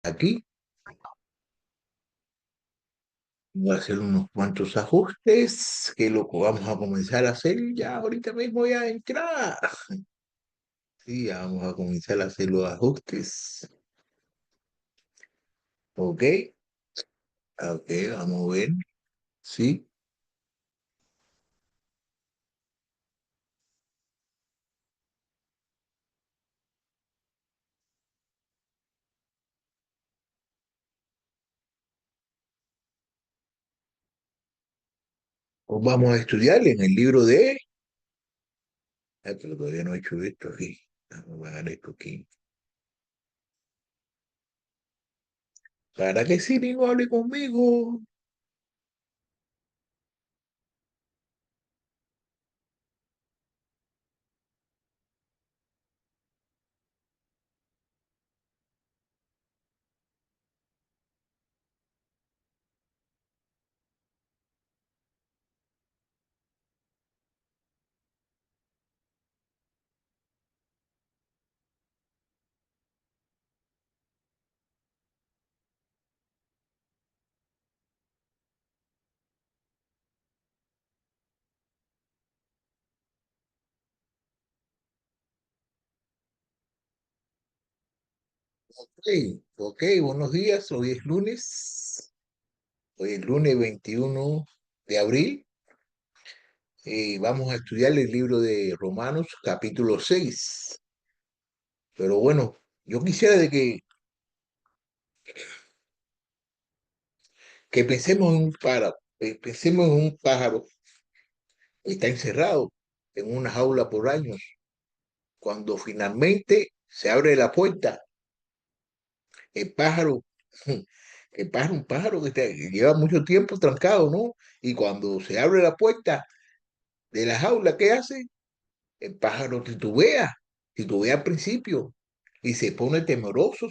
aquí. Voy a hacer unos cuantos ajustes que lo que vamos a comenzar a hacer ya ahorita mismo ya entrar. Sí, ya vamos a comenzar a hacer los ajustes. Ok, ok, vamos a ver. Sí, pues vamos a estudiar en el libro de... Pero todavía no he hecho esto aquí. Vamos a dejar esto aquí. ¿Para que Siri no hable conmigo? Ok, ok, buenos días. Hoy es lunes. Hoy es lunes 21 de abril. Vamos a estudiar el libro de Romanos, capítulo 6. Pero bueno, yo quisiera de que pensemos en un pájaro, pensemos en un pájaro que está encerrado en una jaula por años. Cuando finalmente se abre la puerta, el pájaro, un pájaro que lleva mucho tiempo trancado, ¿no? Y cuando se abre la puerta de la jaula, ¿qué hace? El pájaro titubea al principio y se pone temeroso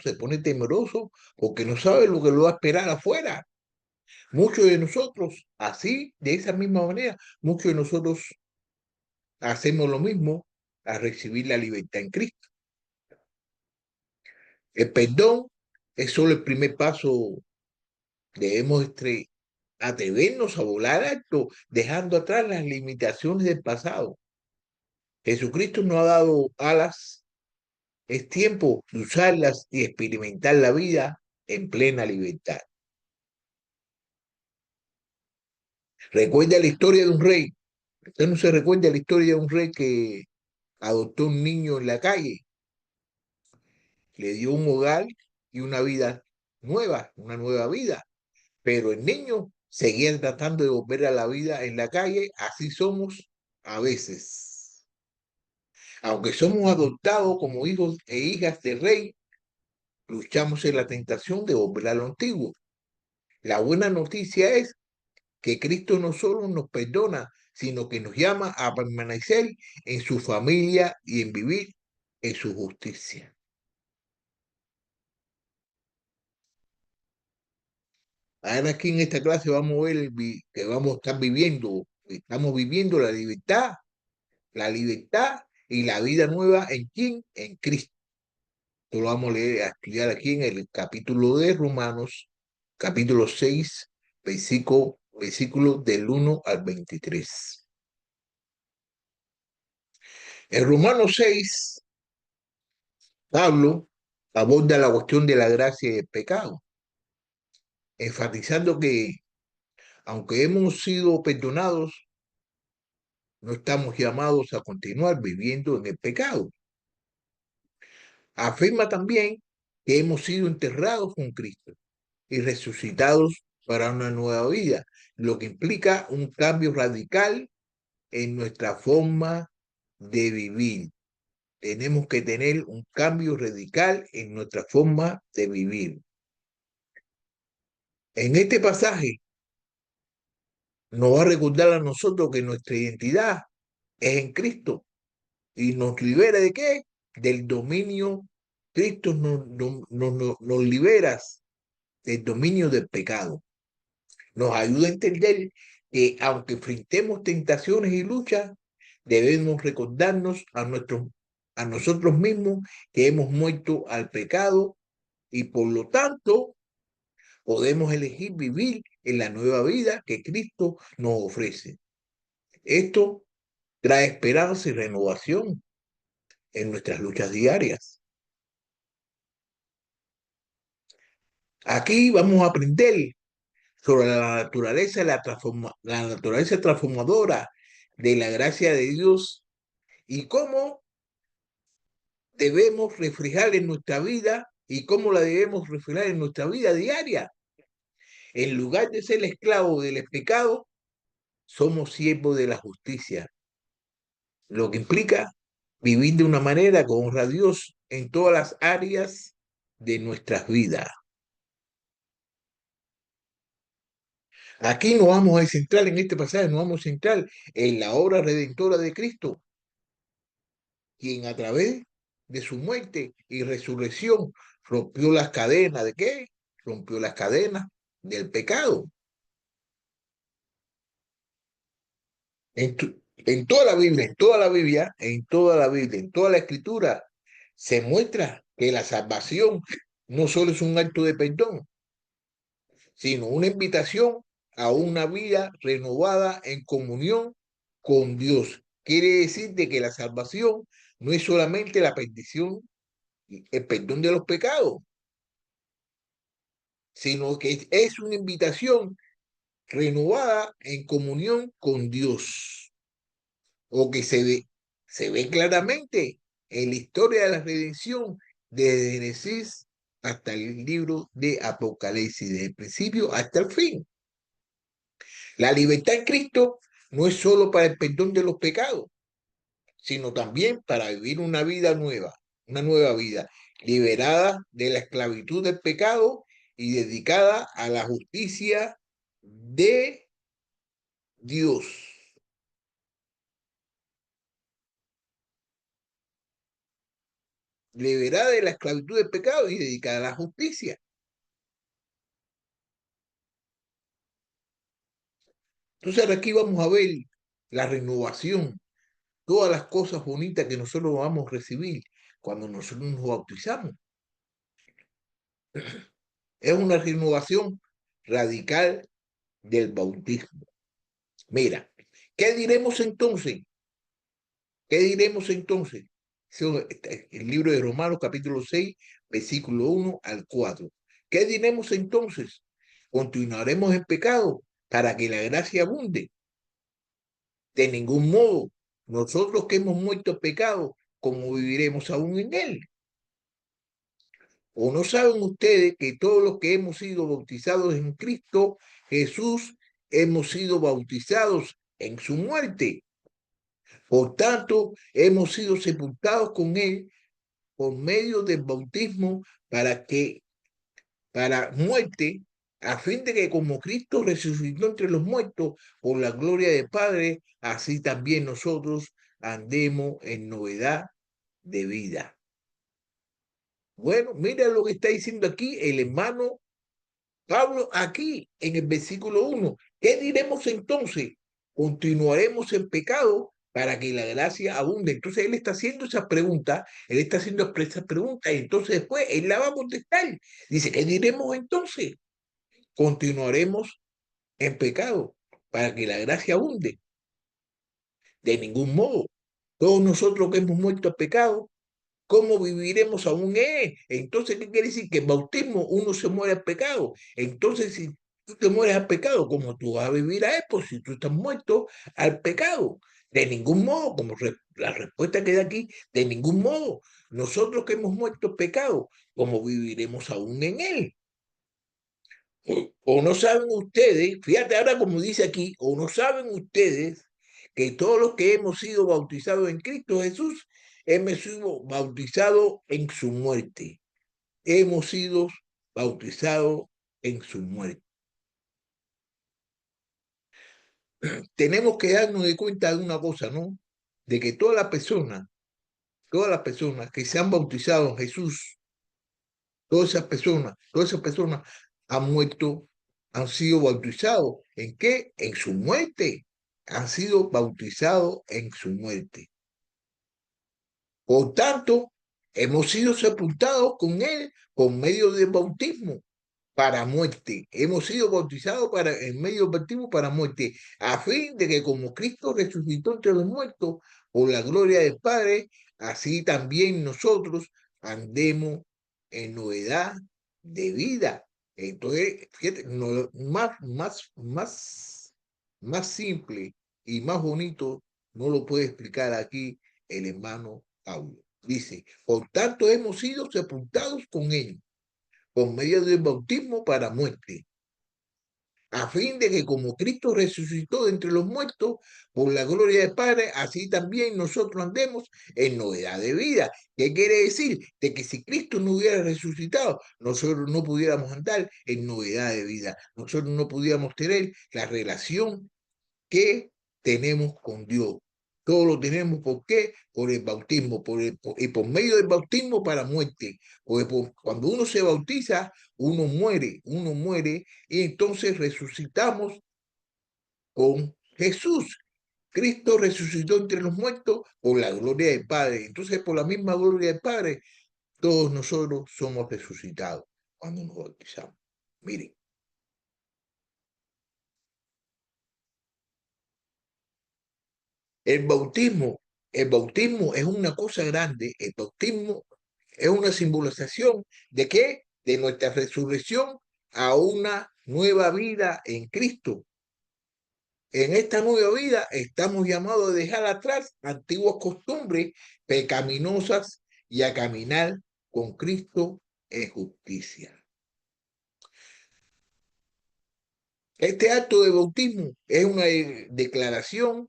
porque no sabe lo que lo va a esperar afuera. Muchos de nosotros, así, de esa misma manera, muchos de nosotros hacemos lo mismo al recibir la libertad en Cristo. El perdón es solo el primer paso. Debemos atrevernos a volar alto, dejando atrás las limitaciones del pasado. Jesucristo nos ha dado alas. Es tiempo de usarlas y experimentar la vida en plena libertad. Recuerda la historia de un rey. Usted no se recuerda la historia de un rey que adoptó un niño en la calle, le dio un hogar y una vida nueva, una nueva vida. Pero el niño seguía tratando de volver a la vida en la calle. Así somos a veces. Aunque somos adoptados como hijos e hijas del rey, luchamos en la tentación de volver a lo antiguo. La buena noticia es que Cristo no solo nos perdona, sino que nos llama a permanecer en su familia y en vivir en su justicia. Ahora aquí en esta clase vamos a ver que vamos a estar viviendo, estamos viviendo la libertad y la vida nueva en quién, en Cristo. Esto lo vamos a leer, a estudiar aquí en el capítulo de Romanos, capítulo 6, versículo del 1 al 23. En Romanos 6 Pablo aborda la cuestión de la gracia y el pecado, enfatizando que aunque hemos sido perdonados, no estamos llamados a continuar viviendo en el pecado. Afirma también que hemos sido enterrados con Cristo y resucitados para una nueva vida, lo que implica un cambio radical en nuestra forma de vivir. Tenemos que tener un cambio radical en nuestra forma de vivir. En este pasaje nos va a recordar a nosotros que nuestra identidad es en Cristo y nos libera de qué? Del dominio. Cristo nos libera del dominio del pecado. Nos ayuda a entender que aunque enfrentemos tentaciones y luchas, debemos recordarnos a nosotros mismos que hemos muerto al pecado y por lo tanto podemos elegir vivir en la nueva vida que Cristo nos ofrece. Esto trae esperanza y renovación en nuestras luchas diarias. Aquí vamos a aprender sobre la naturaleza transformadora de la gracia de Dios y cómo debemos reflejar en nuestra vida y cómo la debemos reflejar en nuestra vida diaria. En lugar de ser esclavos del pecado, somos siervos de la justicia, lo que implica vivir de una manera que honra a Dios en todas las áreas de nuestras vidas. Aquí nos vamos a centrar en este pasaje, nos vamos a centrar en la obra redentora de Cristo, quien a través de su muerte y resurrección rompió las cadenas ¿de qué? Rompió las cadenas del pecado. En toda la Biblia, en toda la Biblia, en toda la Biblia, en toda la Escritura, se muestra que la salvación no solo es un acto de perdón, sino una invitación a una vida renovada en comunión con Dios. Quiere decir de que la salvación no es solamente la perdición, el perdón de los pecados, sino que es una invitación renovada en comunión con Dios, o que se ve claramente en la historia de la redención desde Génesis hasta el libro de Apocalipsis, desde el principio hasta el fin. La libertad en Cristo no es solo para el perdón de los pecados, sino también para vivir una nueva vida, liberada de la esclavitud del pecado y dedicada a la justicia de Dios. Liberada de la esclavitud del pecado y dedicada a la justicia. Entonces aquí vamos a ver la renovación, todas las cosas bonitas que nosotros vamos a recibir cuando nosotros nos bautizamos. Es una renovación radical del bautismo. Mira, ¿qué diremos entonces? ¿Qué diremos entonces? El libro de Romanos capítulo 6, versículo 1 al 4. ¿Qué diremos entonces? ¿Continuaremos en pecado para que la gracia abunde? De ningún modo. Nosotros que hemos muerto en pecado, ¿cómo viviremos aún en él? ¿O no saben ustedes que todos los que hemos sido bautizados en Cristo Jesús hemos sido bautizados en su muerte? Por tanto, hemos sido sepultados con él por medio del bautismo para muerte, a fin de que como Cristo resucitó entre los muertos por la gloria del Padre, así también nosotros andemos en novedad de vida. Bueno, mira lo que está diciendo aquí el hermano Pablo, aquí en el versículo 1. ¿Qué diremos entonces? ¿Continuaremos en pecado para que la gracia abunde? Entonces él está haciendo esa pregunta, él está haciendo esa pregunta y entonces después él la va a contestar. Dice, ¿qué diremos entonces? ¿Continuaremos en pecado para que la gracia abunde? De ningún modo. Todos nosotros que hemos muerto a pecado, ¿cómo viviremos aún? Entonces, ¿qué quiere decir? Que en bautismo uno se muere al pecado. Entonces, si tú te mueres al pecado, ¿cómo tú vas a vivir a él? Pues si tú estás muerto al pecado. De ningún modo, la respuesta que da aquí, de ningún modo. Nosotros que hemos muerto al pecado, ¿cómo viviremos aún en él? O no saben ustedes, fíjate ahora como dice aquí, o no saben ustedes que todos los que hemos sido bautizados en Cristo Jesús, hemos sido bautizados en su muerte. Hemos sido bautizados en su muerte. Tenemos que darnos de cuenta de una cosa, ¿no? De que todas las personas que se han bautizado en Jesús, todas esas personas han muerto, han sido bautizados. ¿En qué? En su muerte. Han sido bautizados en su muerte. Por tanto, Hemos sido sepultados con Él por medio del bautismo para muerte. Hemos sido bautizados en medio del bautismo para muerte, a fin de que como Cristo resucitó entre los muertos por la gloria del Padre, así también nosotros andemos en novedad de vida. Entonces, fíjate, más simple y más bonito no lo puede explicar aquí el hermano Pablo. Dice, por tanto hemos sido sepultados con él por medio del bautismo para muerte, a fin de que como Cristo resucitó de entre los muertos por la gloria del Padre, así también nosotros andemos en novedad de vida. ¿Qué quiere decir? De que si Cristo no hubiera resucitado, nosotros no pudiéramos andar en novedad de vida, nosotros no pudiéramos tener la relación que tenemos con Dios. Todo lo tenemos, ¿por qué? Por el bautismo, y por medio del bautismo para muerte. Porque cuando uno se bautiza, uno muere, y entonces resucitamos con Jesús. Cristo resucitó entre los muertos por la gloria del Padre. Entonces, por la misma gloria del Padre, todos nosotros somos resucitados cuando nos bautizamos. Miren, el bautismo, el bautismo es una cosa grande. El bautismo es una simbolización de qué? De nuestra resurrección a una nueva vida en Cristo. En esta nueva vida estamos llamados a dejar atrás antiguas costumbres pecaminosas y a caminar con Cristo en justicia. Este acto de bautismo es una declaración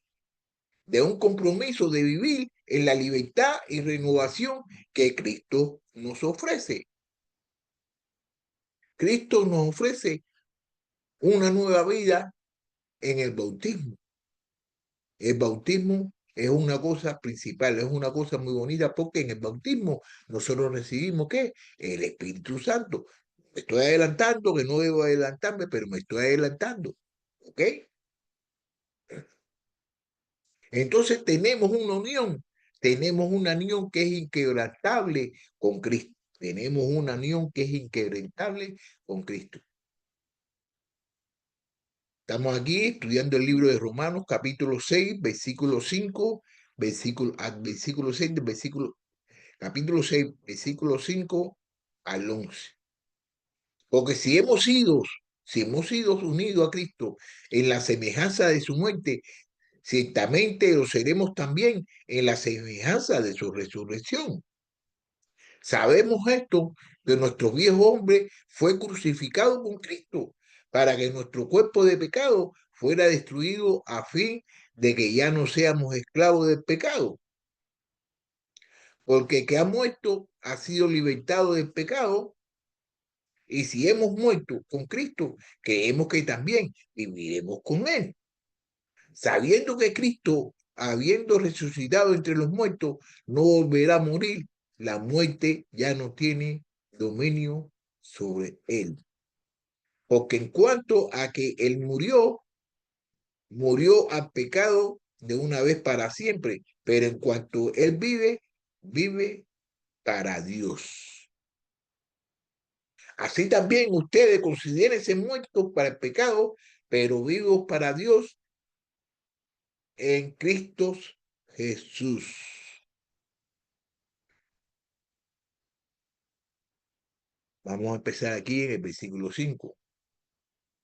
de un compromiso de vivir en la libertad y renovación que Cristo nos ofrece. Cristo nos ofrece una nueva vida en el bautismo. El bautismo es una cosa principal, es una cosa muy bonita porque en el bautismo nosotros recibimos ¿qué? El Espíritu Santo. Me estoy adelantando, que no debo adelantarme, pero me estoy adelantando. ¿Ok? Entonces tenemos una unión que es inquebrantable con Cristo. Tenemos una unión que es inquebrantable con Cristo. Estamos aquí estudiando el libro de Romanos, capítulo 6, versículo 5, versículo 6, capítulo 6, versículo 5 al 11. Porque si hemos sido unidos a Cristo en la semejanza de su muerte, ciertamente lo seremos también en la semejanza de su resurrección. Sabemos esto, que nuestro viejo hombre fue crucificado con Cristo para que nuestro cuerpo de pecado fuera destruido a fin de que ya no seamos esclavos del pecado. Porque el que ha muerto ha sido libertado del pecado, y si hemos muerto con Cristo, creemos que también viviremos con Él. Sabiendo que Cristo, habiendo resucitado entre los muertos, no volverá a morir, la muerte ya no tiene dominio sobre él. Porque en cuanto a que él murió, murió al pecado de una vez para siempre, pero en cuanto él vive, vive para Dios. Así también ustedes considérense muertos para el pecado, pero vivos para Dios en Cristo Jesús. Vamos a empezar aquí en el versículo 5.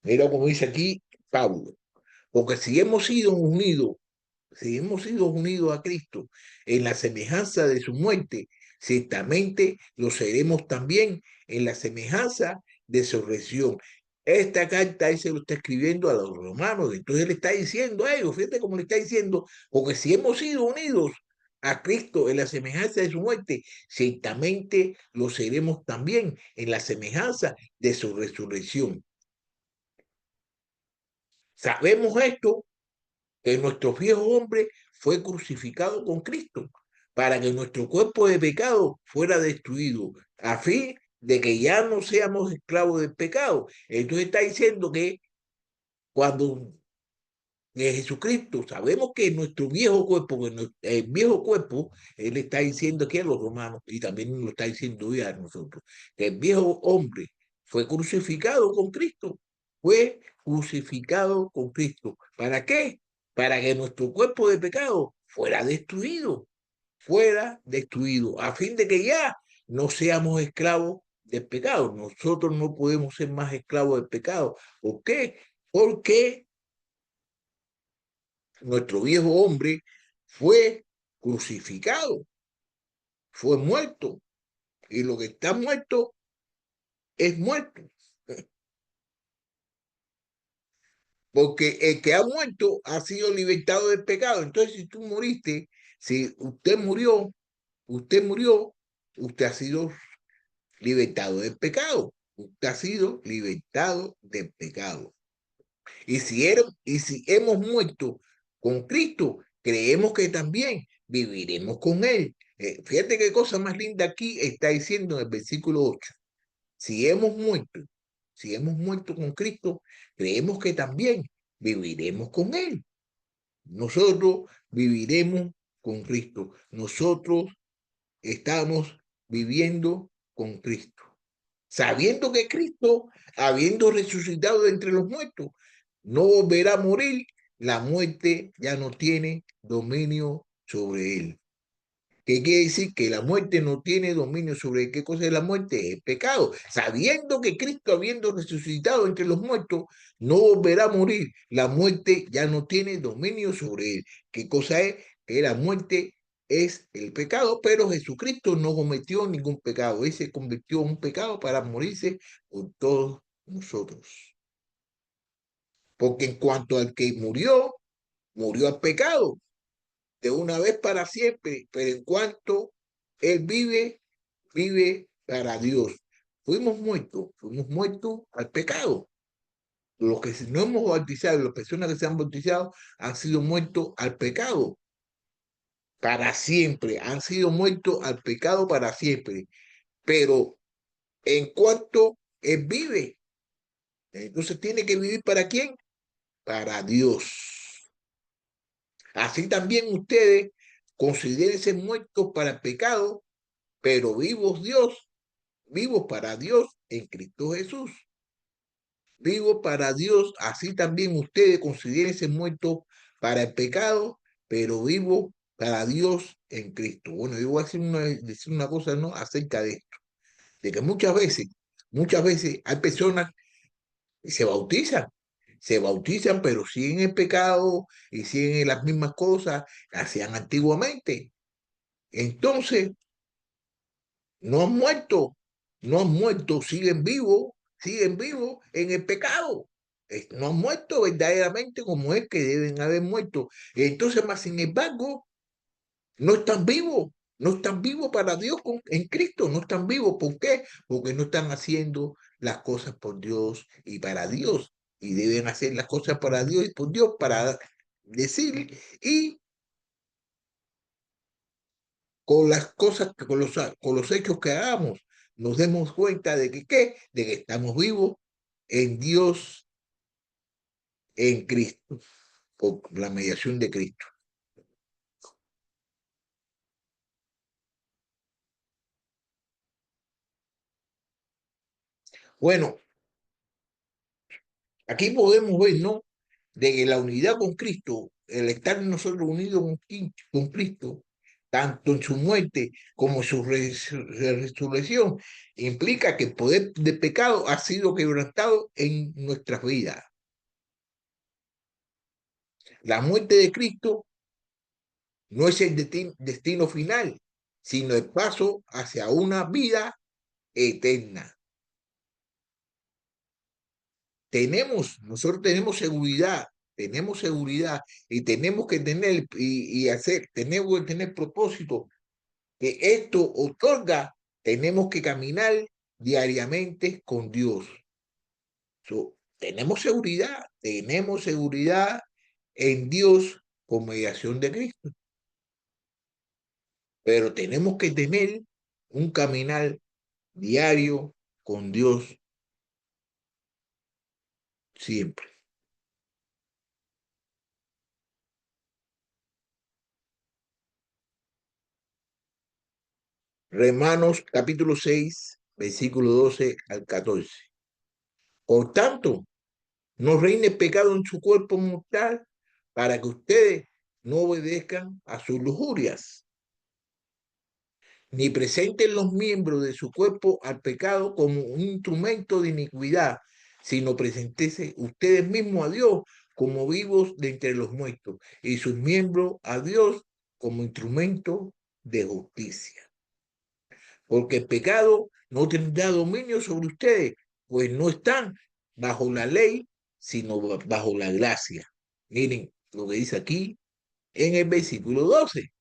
Mira como dice aquí Pablo. Porque si hemos sido unidos a Cristo en la semejanza de su muerte, ciertamente lo seremos también en la semejanza de su resurrección. Esta carta ahí se lo está escribiendo a los romanos, entonces le está diciendo a ellos, fíjate cómo le está diciendo, porque si hemos sido unidos a Cristo en la semejanza de su muerte, ciertamente lo seremos también en la semejanza de su resurrección. Sabemos esto, que nuestro viejo hombre fue crucificado con Cristo para que nuestro cuerpo de pecado fuera destruido, a fin de que ya no seamos esclavos del pecado. Entonces está diciendo que cuando de Jesucristo. Sabemos que nuestro viejo cuerpo, bueno, el viejo cuerpo, él está diciendo aquí a los romanos y también lo está diciendo hoy a nosotros, que el viejo hombre fue crucificado con Cristo, fue crucificado con Cristo. ¿Para qué? Para que nuestro cuerpo de pecado fuera destruido, a fin de que ya no seamos esclavos del pecado. Nosotros no podemos ser más esclavos del pecado. ¿Por qué? Porque nuestro viejo hombre fue crucificado, fue muerto, y lo que está muerto es muerto, porque el que ha muerto ha sido libertado del pecado. Entonces, si tú moriste, si usted murió, usted ha sido libertado del pecado, usted ha sido libertado del pecado. Y si hemos muerto con Cristo, creemos que también viviremos con Él. Fíjate qué cosa más linda aquí está diciendo en el versículo 8. Si hemos muerto, si hemos muerto con Cristo, creemos que también viviremos con Él. Nosotros viviremos con Cristo. Nosotros estamos viviendo con Cristo, sabiendo que Cristo, habiendo resucitado de entre los muertos, no volverá a morir, la muerte ya no tiene dominio sobre él. ¿Qué quiere decir? Que la muerte no tiene dominio sobre él. ¿Qué cosa es la muerte? El pecado. Sabiendo que Cristo, habiendo resucitado entre los muertos, no volverá a morir, la muerte ya no tiene dominio sobre él. ¿Qué cosa es? Que la muerte es el pecado, pero Jesucristo no cometió ningún pecado. Él se convirtió en un pecado para morirse por todos nosotros. Porque en cuanto al que murió, murió al pecado de una vez para siempre, pero en cuanto él vive, vive para Dios. Fuimos muertos al pecado. Los que no hemos bautizado, las personas que se han bautizado, han sido muertos al pecado para siempre, han sido muertos al pecado para siempre. Pero en cuanto él vive, entonces tiene que vivir ¿para quién? Para Dios. Así también ustedes considérense muertos para el pecado, pero vivos para Dios en Cristo Jesús. Vivos para Dios, así también ustedes considérense muertos para el pecado, pero vivos para Dios en Cristo. Bueno, yo voy a decir una cosa, ¿no? Acerca de esto, de que muchas veces hay personas que se bautizan, pero siguen el pecado y siguen las mismas cosas que hacían antiguamente. Entonces, no han muerto, no han muerto, siguen vivos en el pecado. No han muerto verdaderamente como es que deben haber muerto. Entonces, más sin embargo, no están vivos, no están vivos para Dios en Cristo, no están vivos. ¿Por qué? Porque no están haciendo las cosas por Dios y para Dios. Y deben hacer las cosas para Dios y por Dios para decir y con las cosas, con los hechos que hagamos, nos demos cuenta de que, ¿qué? De que estamos vivos en Dios, en Cristo, por la mediación de Cristo. Bueno, aquí podemos ver, ¿no? De que la unidad con Cristo, el estar nosotros unidos con Cristo, tanto en su muerte como en su resurrección, implica que el poder de pecado ha sido quebrantado en nuestras vidas. La muerte de Cristo no es el destino final, sino el paso hacia una vida eterna. Nosotros tenemos seguridad y tenemos que tener tenemos que tener propósito que esto otorga, tenemos que caminar diariamente con Dios. Tenemos seguridad en Dios por mediación de Cristo, pero tenemos que tener un caminar diario con Dios siempre. Romanos capítulo 6, versículo 12 al 14. Por tanto, no reine el pecado en su cuerpo mortal para que ustedes no obedezcan a sus lujurias, ni presenten los miembros de su cuerpo al pecado como un instrumento de iniquidad, sino presentense ustedes mismos a Dios como vivos de entre los muertos y sus miembros a Dios como instrumento de justicia. Porque el pecado no tendrá dominio sobre ustedes, pues no están bajo la ley, sino bajo la gracia. Miren lo que dice aquí en el versículo 12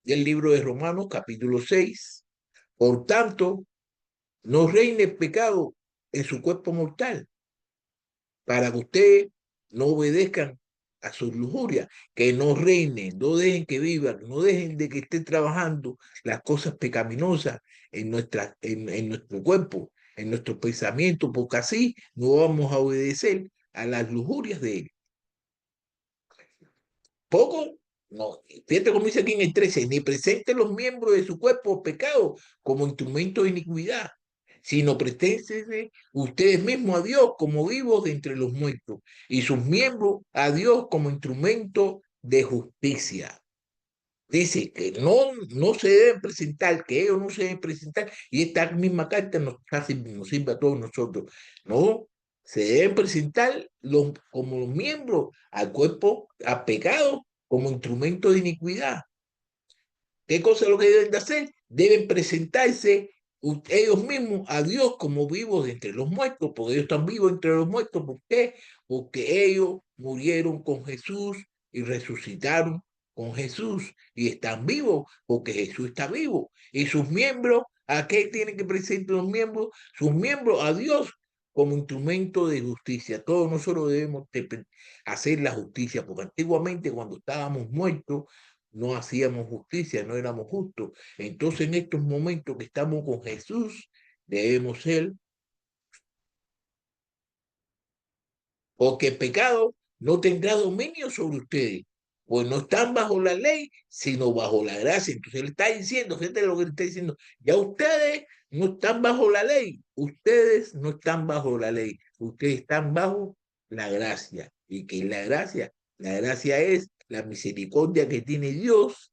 del libro de Romanos, capítulo 6. Por tanto, no reine el pecado en su cuerpo mortal, para que ustedes no obedezcan a sus lujurias, que no reinen, no dejen que vivan, no dejen de que estén trabajando las cosas pecaminosas en nuestro cuerpo, en nuestros pensamientos, porque así no vamos a obedecer a las lujurias de él. Poco, no, fíjate cómo dice aquí en el 13, ni presente los miembros de su cuerpo pecado como instrumento de iniquidad, sino preséntense ustedes mismos a Dios como vivos de entre los muertos y sus miembros a Dios como instrumento de justicia. Dice que no se deben presentar, que ellos no se deben presentar, y esta misma carta nos sirve a todos nosotros. No, se deben presentar como los miembros al cuerpo, al pecado, como instrumento de iniquidad. ¿Qué cosa es lo que deben de hacer? Deben presentarse ellos mismos a Dios como vivos de entre los muertos, porque ellos están vivos entre los muertos. ¿Por qué? Porque ellos murieron con Jesús y resucitaron con Jesús y están vivos porque Jesús está vivo. Y sus miembros, ¿a qué tienen que presentar los miembros? Sus miembros a Dios como instrumento de justicia. Todos nosotros debemos hacer la justicia, porque antiguamente cuando estábamos muertos, no hacíamos justicia, no éramos justos. Entonces, en estos momentos que estamos con Jesús, debemos ser, porque el pecado no tendrá dominio sobre ustedes, pues no están bajo la ley, sino bajo la gracia. Entonces, él está diciendo, fíjate lo que él está diciendo, ya ustedes no están bajo la ley, ustedes no están bajo la ley, ustedes están bajo la gracia. ¿Y qué es la gracia? La gracia es la misericordia que tiene Dios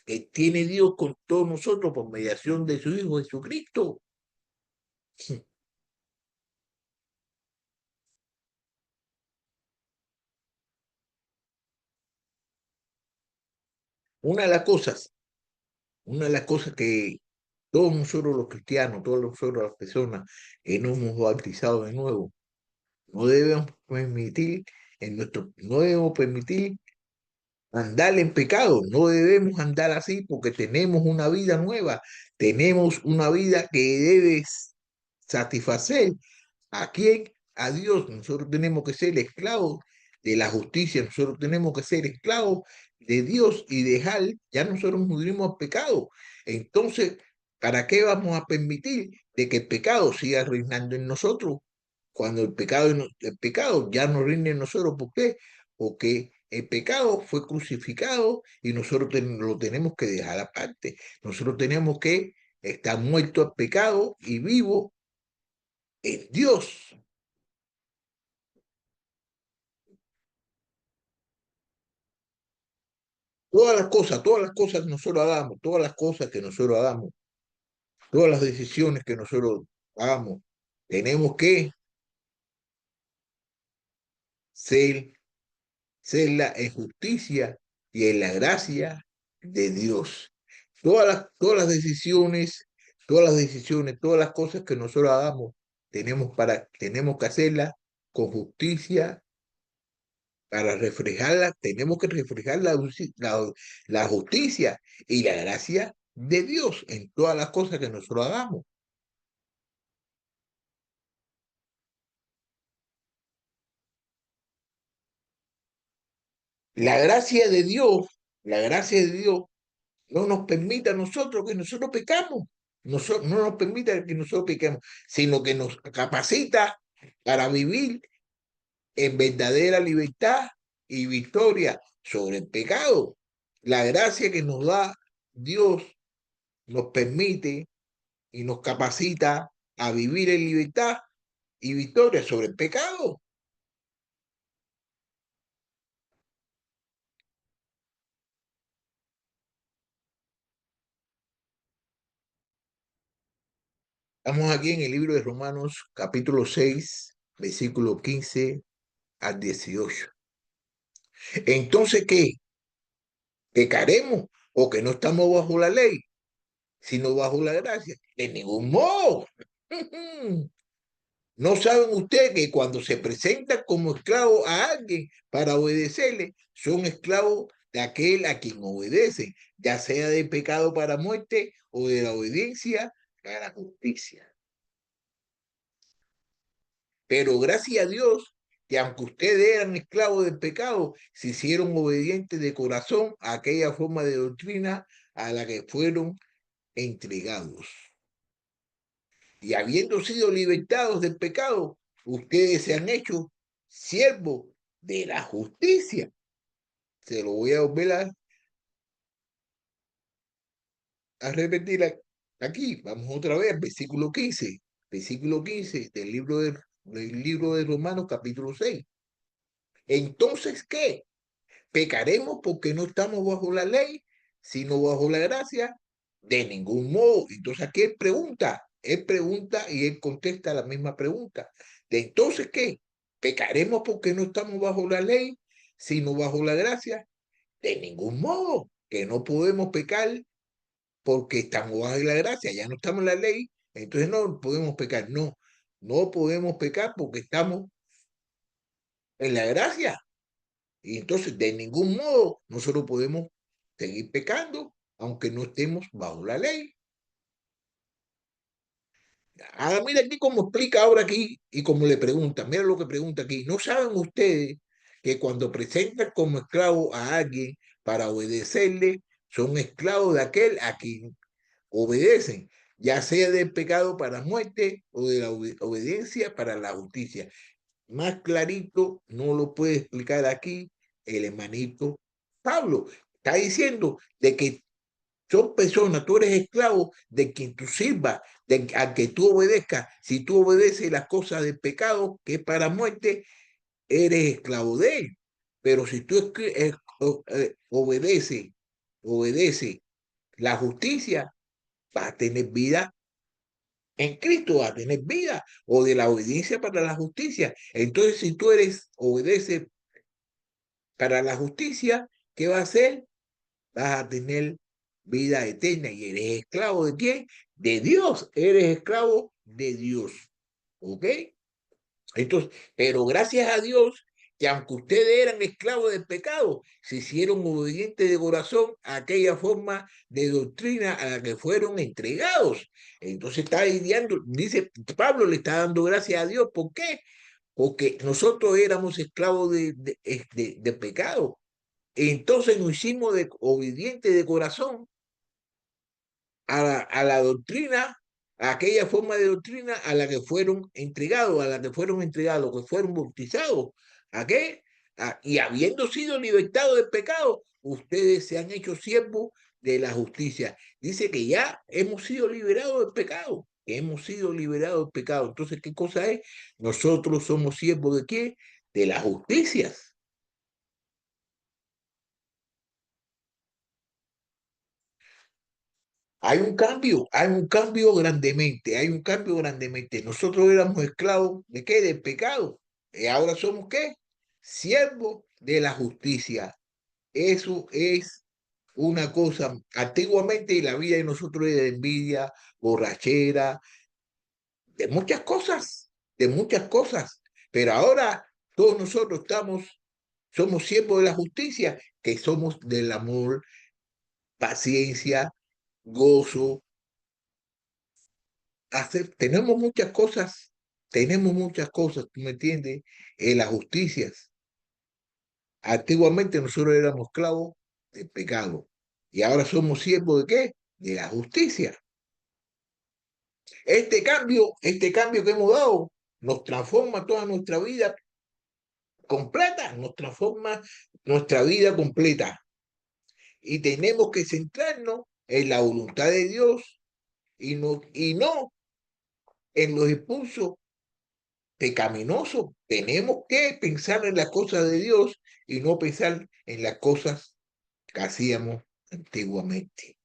que tiene Dios con todos nosotros por mediación de su Hijo Jesucristo. Una de las cosas, una de las cosas que todos nosotros los cristianos, todos nosotros las personas que no hemos bautizado de nuevo, no debemos permitir no debemos permitir andar en pecado, no debemos andar así porque tenemos una vida nueva, tenemos una vida que debe satisfacer. ¿A quién? A Dios. Nosotros tenemos que ser esclavos de la justicia, nosotros tenemos que ser esclavos de Dios y dejar, ya nosotros mudrimos al pecado. Entonces, ¿para qué vamos a permitir de que el pecado siga reinando en nosotros? Cuando el pecado ya no reina en nosotros, ¿por qué? Porque el pecado fue crucificado y nosotros lo tenemos que dejar aparte. Nosotros tenemos que estar muertos al pecado y vivos en Dios. Todas las cosas que nosotros hagamos, todas las cosas que nosotros hagamos, todas las decisiones que nosotros hagamos, tenemos que ser, serla en justicia y en la gracia de Dios. Todas las decisiones, todas las cosas que nosotros hagamos, tenemos que hacerlas con justicia para reflejarla, tenemos que reflejar la justicia y la gracia de Dios en todas las cosas que nosotros hagamos. La gracia de Dios, la gracia de Dios no nos permite a nosotros que nosotros pecamos, no nos permite que nosotros pequemos, sino que nos capacita para vivir en verdadera libertad y victoria sobre el pecado. La gracia que nos da Dios nos permite y nos capacita a vivir en libertad y victoria sobre el pecado. Estamos aquí en el libro de Romanos, capítulo 6, versículo 15 al 18. Entonces, ¿qué? ¿Pecaremos o que no estamos bajo la ley, sino bajo la gracia? De ningún modo. ¿No saben ustedes que cuando se presentan como esclavos a alguien para obedecerle, son esclavos de aquel a quien obedecen, ya sea del pecado para muerte o de la obediencia para la justicia? Pero gracias a Dios que aunque ustedes eran esclavos del pecado, se hicieron obedientes de corazón a aquella forma de doctrina a la que fueron entregados. Y habiendo sido libertados del pecado, ustedes se han hecho siervos de la justicia. Se lo voy a volver a repetir aquí. Vamos otra vez, versículo 15. Versículo 15 del libro de Romanos, capítulo 6. Entonces, ¿qué? ¿Pecaremos porque no estamos bajo la ley, sino bajo la gracia? De ningún modo. Entonces aquí él pregunta y él contesta la misma pregunta. ¿De entonces qué? ¿Pecaremos porque no estamos bajo la ley, sino bajo la gracia? De ningún modo, que no podemos pecar porque estamos bajo la gracia, ya no estamos en la ley, entonces no podemos pecar. No, no podemos pecar porque estamos en la gracia. Y entonces, de ningún modo, nosotros podemos seguir pecando, aunque no estemos bajo la ley. Ah, mira aquí cómo explica ahora aquí y como le pregunta, mira lo que pregunta aquí. ¿No saben ustedes que cuando presentan como esclavo a alguien para obedecerle, son esclavos de aquel a quien obedecen, ya sea del pecado para muerte o de la obediencia para la justicia? Más clarito no lo puede explicar aquí el hermanito Pablo. Está diciendo de que son personas, tú eres esclavo de quien tú sirvas, a que tú obedezcas. Si tú obedeces las cosas del pecado, que es para muerte, eres esclavo de él. Pero si tú obedece la justicia, vas a tener vida en Cristo, vas a tener vida o de la obediencia para la justicia. Entonces, si tú obedeces para la justicia, ¿qué va a hacer? Vas a tener vida eterna y eres esclavo de quién? De Dios, eres esclavo de Dios. ¿Ok? Entonces, pero gracias a Dios que aunque ustedes eran esclavos del pecado, se hicieron obedientes de corazón a aquella forma de doctrina a la que fueron entregados. Entonces está lidiando, dice Pablo, le está dando gracias a Dios. ¿Por qué? Porque nosotros éramos esclavos de pecado. Entonces nos hicimos obedientes de corazón a la doctrina, a aquella forma de doctrina a la que fueron entregados, a la que fueron entregados, que fueron bautizados. ¿A qué? Y habiendo sido libertados del pecado, ustedes se han hecho siervos de la justicia. Dice que ya hemos sido liberados del pecado, que hemos sido liberados del pecado. Entonces, ¿qué cosa es? Nosotros somos siervos de qué? De la justicia. Hay un cambio grandemente, hay un cambio grandemente. Nosotros éramos esclavos de qué? Del pecado. Y ahora somos qué? Siervos de la justicia. Eso es una cosa. Antiguamente la vida de nosotros era de envidia, borrachera, de muchas cosas. Pero ahora todos nosotros somos siervos de la justicia, que somos del amor, paciencia, gozo, tenemos muchas cosas, ¿tú me entiendes? En las justicias. Antiguamente nosotros éramos esclavos del pecado y ahora somos siervos de qué? De la justicia. Este cambio que hemos dado nos transforma toda nuestra vida completa, nos transforma nuestra vida completa y tenemos que centrarnos en la voluntad de Dios y no en los impulsos pecaminosos. Tenemos que pensar en las cosas de Dios y no pensar en las cosas que hacíamos antiguamente.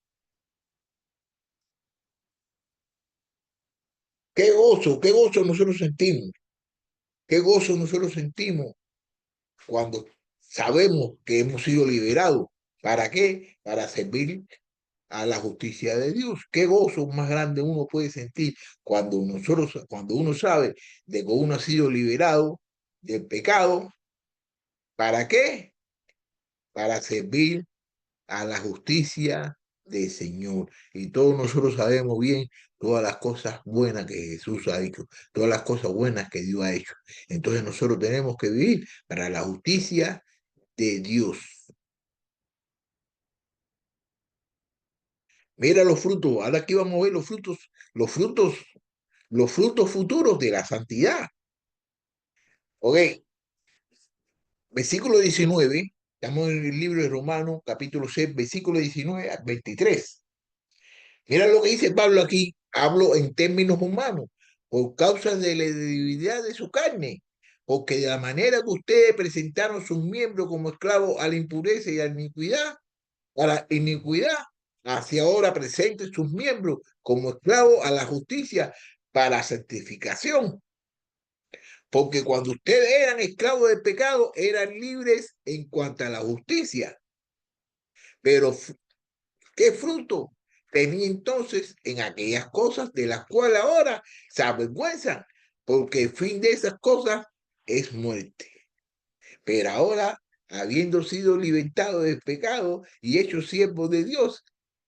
Qué gozo nosotros sentimos, qué gozo nosotros sentimos cuando sabemos que hemos sido liberados. ¿Para qué? Para servir a la justicia de Dios. Qué gozo más grande uno puede sentir cuando uno sabe de que uno ha sido liberado del pecado. ¿Para qué? Para servir a la justicia del Señor. Y todos nosotros sabemos bien todas las cosas buenas que Jesús ha hecho, todas las cosas buenas que Dios ha hecho. Entonces nosotros tenemos que vivir para la justicia de Dios. Mira los frutos, ahora aquí vamos a ver los frutos, los frutos futuros de la santidad. Ok, versículo 19, estamos en el libro de Romanos, capítulo 6, versículo 19 a 23. Mira lo que dice Pablo aquí, hablo en términos humanos, por causa de la debilidad de su carne, porque de la manera que ustedes presentaron sus miembros como esclavos a la impureza y a la iniquidad, hacia ahora presenten sus miembros como esclavos a la justicia para santificación. Porque cuando ustedes eran esclavos del pecado, eran libres en cuanto a la justicia. Pero ¿qué fruto tenía entonces en aquellas cosas de las cuales ahora se avergüenzan? Porque el fin de esas cosas es muerte. Pero ahora, habiendo sido libertado del pecado y hecho siervo de Dios,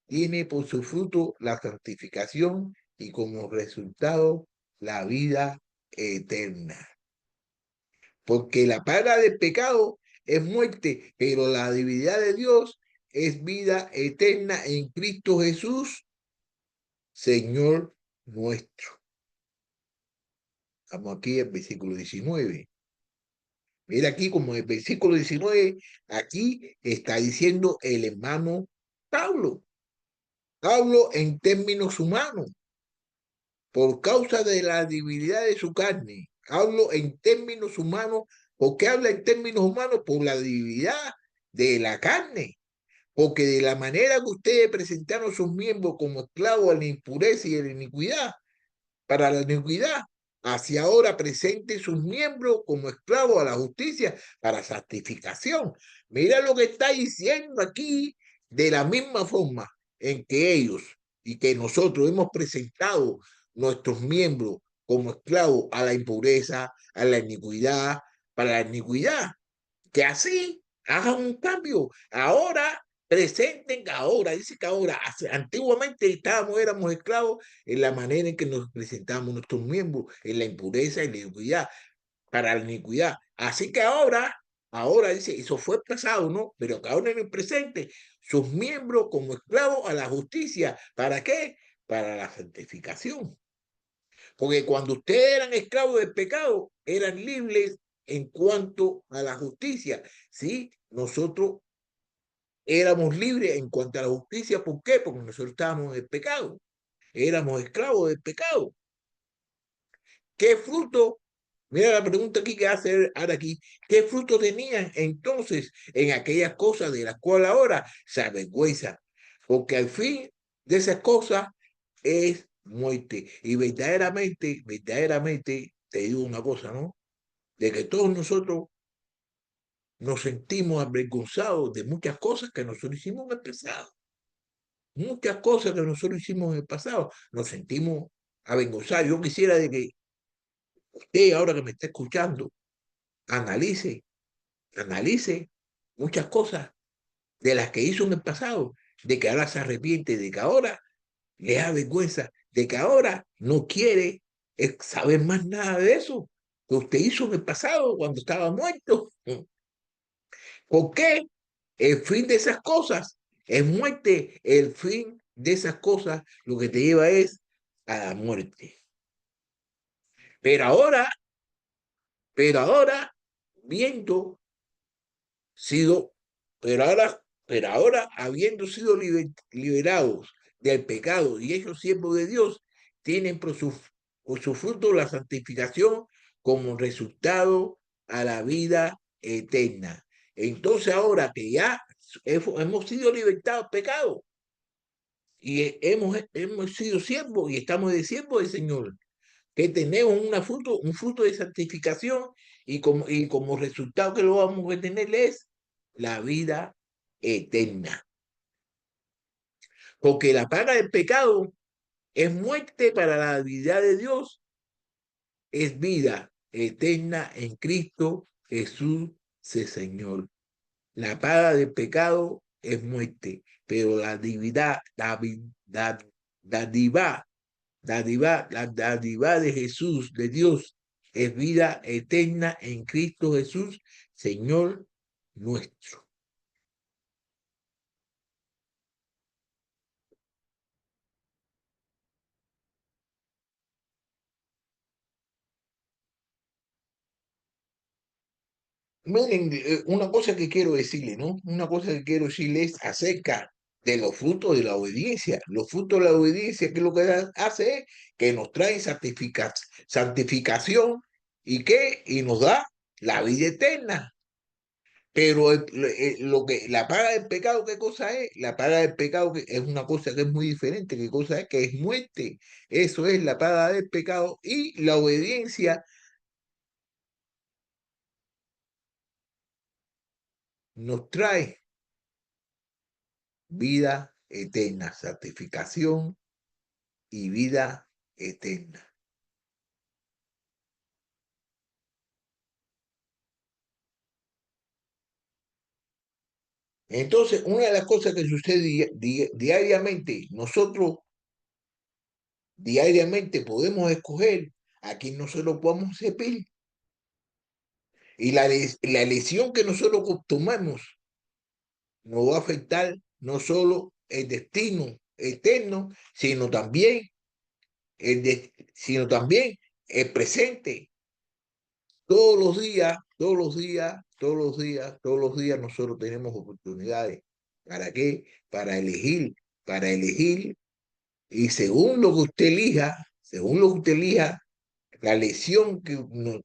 tiene por su fruto la santificación y como resultado la vida eterna. Porque la paga del pecado es muerte, pero la divinidad de Dios es vida eterna en Cristo Jesús, Señor nuestro. Estamos aquí en el versículo 19. Mira aquí como en el versículo 19, aquí está diciendo el hermano Pablo. Pablo en términos humanos, por causa de la debilidad de su carne. Hablo en términos humanos. ¿Por qué habla en términos humanos? Por la debilidad de la carne. Porque de la manera que ustedes presentaron sus miembros como esclavos a la impureza y a la iniquidad, para la iniquidad, hacia ahora presenten sus miembros como esclavos a la justicia para santificación. Mira lo que está diciendo aquí, de la misma forma en que ellos y que nosotros hemos presentado nuestros miembros como esclavos a la impureza, a la iniquidad, para la iniquidad, que así hagan un cambio. Ahora presenten, ahora, dice que ahora, antiguamente éramos esclavos en la manera en que nos presentamos nuestros miembros, en la impureza y la iniquidad, para la iniquidad. Así que ahora dice, eso fue pasado, ¿no? Pero que ahora en el presente, sus miembros como esclavos a la justicia. ¿Para qué? Para la santificación. Porque cuando ustedes eran esclavos del pecado, eran libres en cuanto a la justicia. ¿Sí? Nosotros éramos libres en cuanto a la justicia. ¿Por qué? Porque nosotros estábamos en el pecado. Éramos esclavos del pecado. ¿Qué fruto? Mira la pregunta aquí que hace ahora aquí. ¿Qué fruto tenían entonces en aquellas cosas de las cuales ahora se avergüenza? Porque al fin de esas cosas es muerte. Y verdaderamente, te digo una cosa, ¿no? De que todos nosotros nos sentimos avergonzados de muchas cosas que nosotros hicimos en el pasado. Muchas cosas que nosotros hicimos en el pasado. Nos sentimos avergonzados. Yo quisiera de que usted, ahora que me está escuchando, analice, analice muchas cosas de las que hizo en el pasado, de que ahora se arrepiente, de que ahora le da vergüenza, de que ahora no quiere saber más nada de eso que usted hizo en el pasado cuando estaba muerto. ¿Por qué? El fin de esas cosas es muerte. El fin de esas cosas lo que te lleva es a la muerte. Pero ahora, pero ahora, viendo, sido, pero ahora Pero ahora, habiendo sido liberados del pecado y hechos siervos de Dios, tienen por su fruto la santificación como resultado a la vida eterna. Entonces ahora que ya hemos sido libertados del pecado y hemos sido siervos y estamos de siervos del Señor, que tenemos un fruto de santificación y como resultado que lo vamos a tener es la vida eterna. Porque la paga del pecado es muerte, para la vida de Dios es vida eterna en Cristo Jesús, Señor. La paga del pecado es muerte, pero la divinidad, dádiva, la dádiva de Jesús, de Dios, es vida eterna en Cristo Jesús, Señor nuestro. Miren, una cosa que quiero decirle, ¿no? Una cosa que quiero decirle es acerca de los frutos de la obediencia. Los frutos de la obediencia, que lo que hace es que nos trae santificación y nos da la vida eterna. Pero la paga del pecado, ¿qué cosa es? La paga del pecado es una cosa que es muy diferente. ¿Qué cosa es? Que es muerte. Eso es la paga del pecado, y la obediencia nos trae vida eterna, santificación y vida eterna. Entonces, una de las cosas que sucede diariamente, nosotros diariamente podemos escoger a quien nosotros podamos servir. Y la elección que nosotros tomamos nos va a afectar no solo el destino eterno, sino también el presente. Todos los días, todos los días, todos los días, todos los días nosotros tenemos oportunidades. ¿Para qué? Para elegir, y según lo que usted elija, según lo que usted elija, la elección que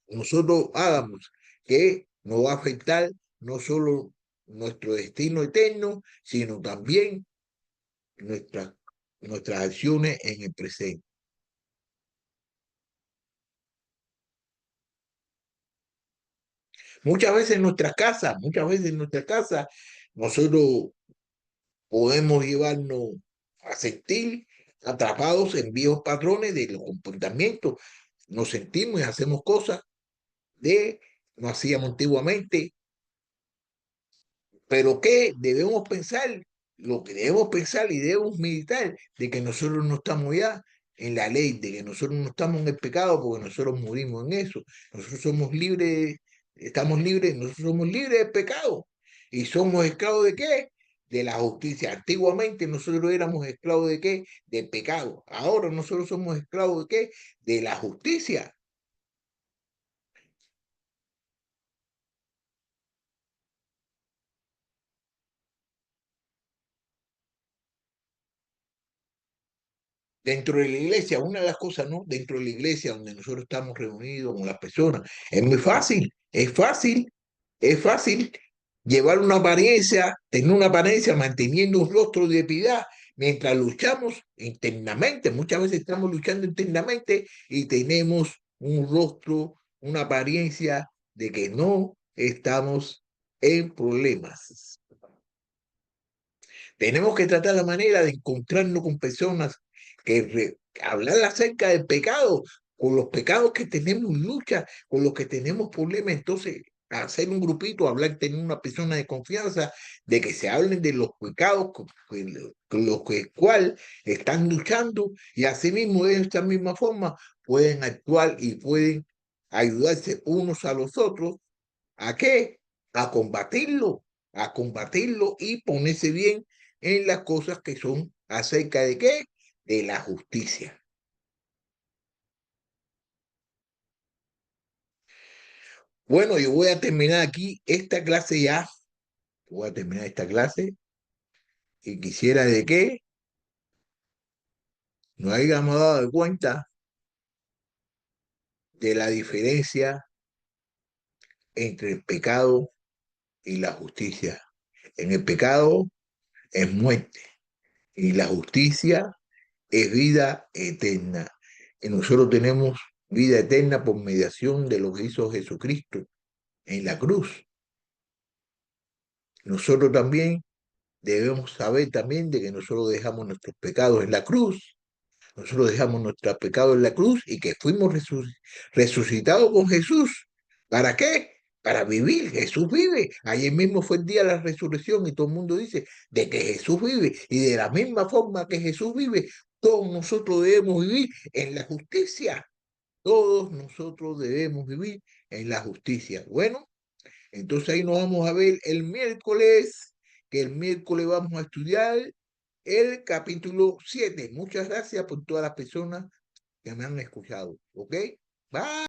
nosotros hagamos, que nos va a afectar no solo nuestro destino eterno, sino también nuestras, nuestras acciones en el presente. Muchas veces en nuestra casa, nosotros podemos llevarnos a sentir atrapados en viejos patrones de los comportamientos. Nos sentimos y hacemos cosas de no hacíamos antiguamente. Pero ¿qué debemos pensar? Lo que debemos pensar y debemos meditar de que nosotros no estamos ya en la ley, de que nosotros no estamos en el pecado, porque nosotros murimos en eso. Nosotros somos libres, nosotros somos libres del pecado. ¿Y somos esclavos de qué? De la justicia. Antiguamente nosotros éramos esclavos de qué? Del pecado. Ahora nosotros somos esclavos de qué? De la justicia. Dentro de la iglesia, una de las cosas, ¿no? Dentro de la iglesia donde nosotros estamos reunidos con las personas, es muy fácil, es fácil llevar una apariencia, tener una apariencia manteniendo un rostro de piedad mientras luchamos internamente. Muchas veces estamos luchando internamente y tenemos un rostro, una apariencia de que no estamos en problemas. Tenemos que tratar la manera de encontrarnos con personas hablar acerca del pecado, con los pecados que tenemos lucha, con los que tenemos problemas. Entonces, hacer un grupito, hablar, tener una persona de confianza, de que se hablen de los pecados con los que cual están luchando, y asimismo de esta misma forma pueden actuar y pueden ayudarse unos a los otros. ¿A qué? A combatirlo, a combatirlo y ponerse bien en las cosas que son acerca de qué, de la justicia. Bueno, yo voy a terminar aquí esta clase ya. Voy a terminar esta clase. Y quisiera de que nos hayamos dado cuenta de la diferencia entre el pecado y la justicia. En el pecado es muerte y la justicia es vida eterna. Y nosotros tenemos vida eterna por mediación de lo que hizo Jesucristo en la cruz. Nosotros también debemos saber también de que nosotros dejamos nuestros pecados en la cruz. Nosotros dejamos nuestros pecados en la cruz y que fuimos resucitados con Jesús. ¿Para qué? Para vivir. Jesús vive. Ayer mismo fue el día de la resurrección y todo el mundo dice de que Jesús vive. Y de la misma forma que Jesús vive, todos nosotros debemos vivir en la justicia. Todos nosotros debemos vivir en la justicia. Bueno, entonces ahí nos vamos a ver el miércoles, que el miércoles vamos a estudiar el capítulo 7. Muchas gracias por todas las personas que me han escuchado. ¿Ok? Bye.